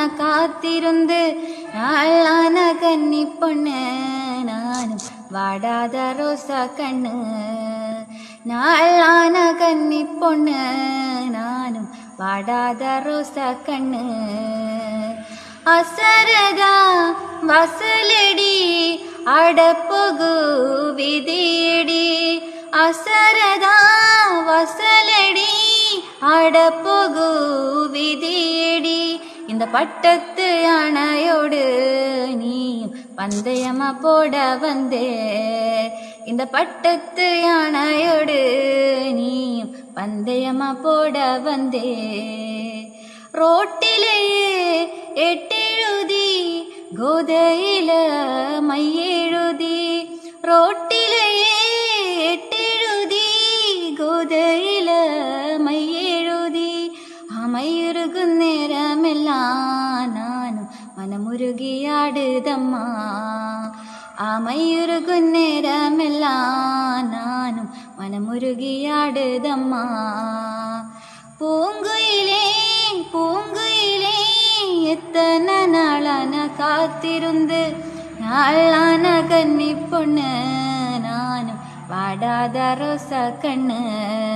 காத்திருந்து நாளான கன்னி பொண்ணு நானும் வாடாத ரோசா கண்ணு. நாளான கன்னி பொண்ணு நானும் வாடாத ரோசா கண்ணு. அசரதா வசலடி அடப்பொகு விதியடி. அசரதா வசலடி அடப்பொகு விதியடி. இந்த பட்டத்து யானையோடு நீயும் பந்தயமா போட வந்தே. இந்த பட்டத்து யானையோடு நீயும் பந்தயமா போட வந்தே. ரோட்டிலேயே எட்டெழுதி கோதையில மையெழுதி. ரோட்டிலேயே எட்டெழுதி கோதையில மையெழுதி. அமையுருகும் நேரமெல்லாம் நானும் மனமுருகியாடுதம்மா. அமையுருகும் நேரமெல்லாம் நானும் மனமுருகியாடுதம்மா. பூங்குயிலே பூங்குயிலே எத்தனை நாளான காத்திருந்து நாளான கன்னி பொண்ணு நானும் வாடாத ரோசா கண்ணு.